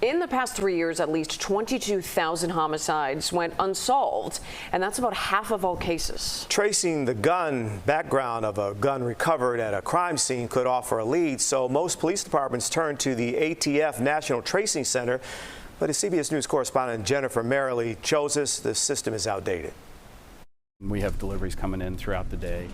In the past 3 years, at least 22,000 homicides went unsolved, and that's about half of all cases. Tracing the gun background of a gun recovered at a crime scene could offer a lead, so most police departments turn to the ATF National Tracing Center. But as CBS News correspondent Jennifer Mayerle shows us, the system is outdated. We have deliveries coming in throughout the day.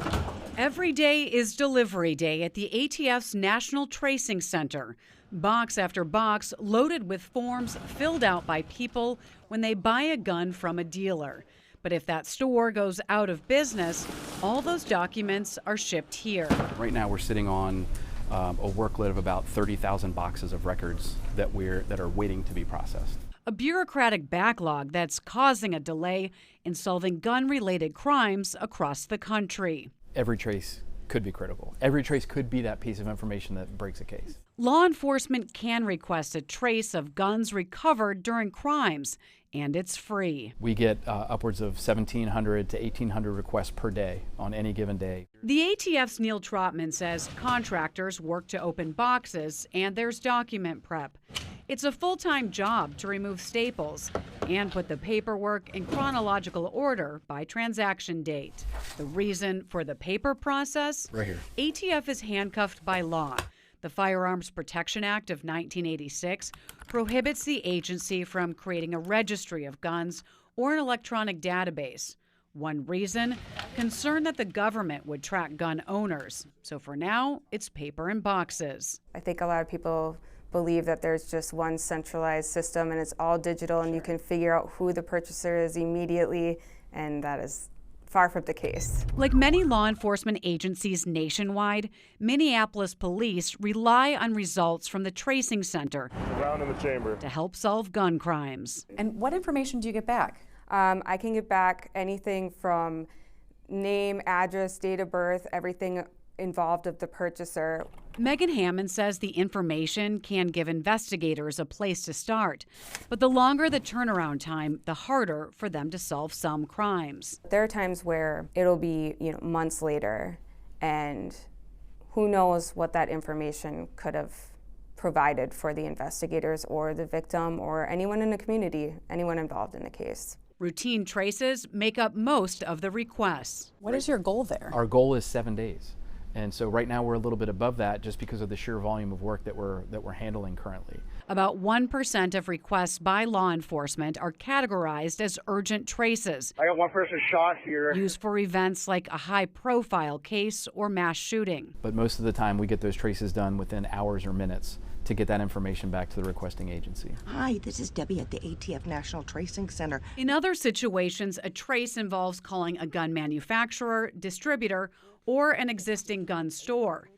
Every day is delivery day at the ATF's National Tracing Center. Box after box loaded with forms filled out by people when they buy a gun from a dealer. But if that store goes out of business, all those documents are shipped here. Right now we're sitting on a workload of about 30,000 boxes of records that are waiting to be processed. A bureaucratic backlog that's causing a delay in solving gun-related crimes across the country. Every trace could be critical. Every trace could be that piece of information that breaks a case. Law enforcement can request a trace of guns recovered during crimes, and it's free. We get upwards of 1,700 to 1,800 requests per day on any given day. The ATF's Neil Trotman says contractors work to open boxes and there's document prep. It's a full-time job to remove staples and put the paperwork in chronological order by transaction date. The reason for the paper process? Right here. ATF is handcuffed by law. The Firearms Protection Act of 1986 prohibits the agency from creating a registry of guns or an electronic database. One reason, concern that the government would track gun owners. So for now, it's paper and boxes. I think a lot of people believe that there's just one centralized system and it's all digital and you can figure out who the purchaser is immediately, and that is far from the case. Like many law enforcement agencies nationwide, Minneapolis police rely on results from the tracing center around in the chamber to help solve gun crimes. And what information do you get back? I can get back anything from name, address, date of birth, everything involved of the purchaser. Megan Hammond says the information can give investigators a place to start, but the longer the turnaround time, the harder for them to solve some crimes. There are times where it'll be, months later, and who knows what that information could have provided for the investigators or the victim or anyone in the community, anyone involved in the case. Routine traces make up most of the requests. What is your goal there? Our goal is 7 days. And so right now we're a little bit above that just because of the sheer volume of work that we're handling currently. About 1% of requests by law enforcement are categorized as urgent traces. I got one person shot here. Used for events like a high-profile case or mass shooting. But most of the time we get those traces done within hours or minutes to get that information back to the requesting agency. Hi, this is Debbie at the ATF National Tracing Center. In other situations, a trace involves calling a gun manufacturer, distributor, or an existing gun store.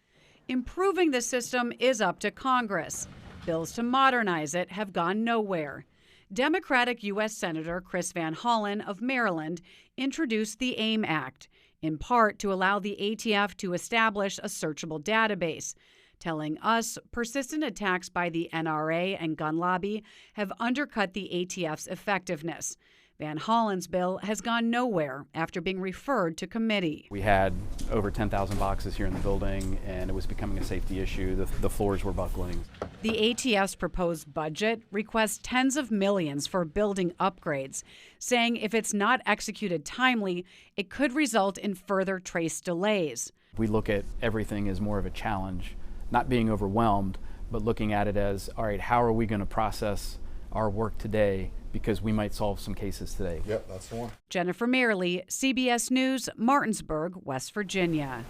Improving the system is up to Congress. Bills to modernize it have gone nowhere. Democratic U.S. Senator Chris Van Hollen of Maryland introduced the AIM Act, in part to allow the ATF to establish a searchable database, telling us persistent attacks by the NRA and gun lobby have undercut the ATF's effectiveness. Van Hollen's bill has gone nowhere after being referred to committee. We had over 10,000 boxes here in the building, and it was becoming a safety issue. The floors were buckling. The ATF's proposed budget requests tens of millions for building upgrades, saying if it's not executed timely, it could result in further trace delays. We look at everything as more of a challenge, not being overwhelmed, but looking at it as, all right, how are we going to process our work today, because we might solve some cases today. Yep, that's the one. Jennifer Mayerle, CBS News, Martinsburg, West Virginia.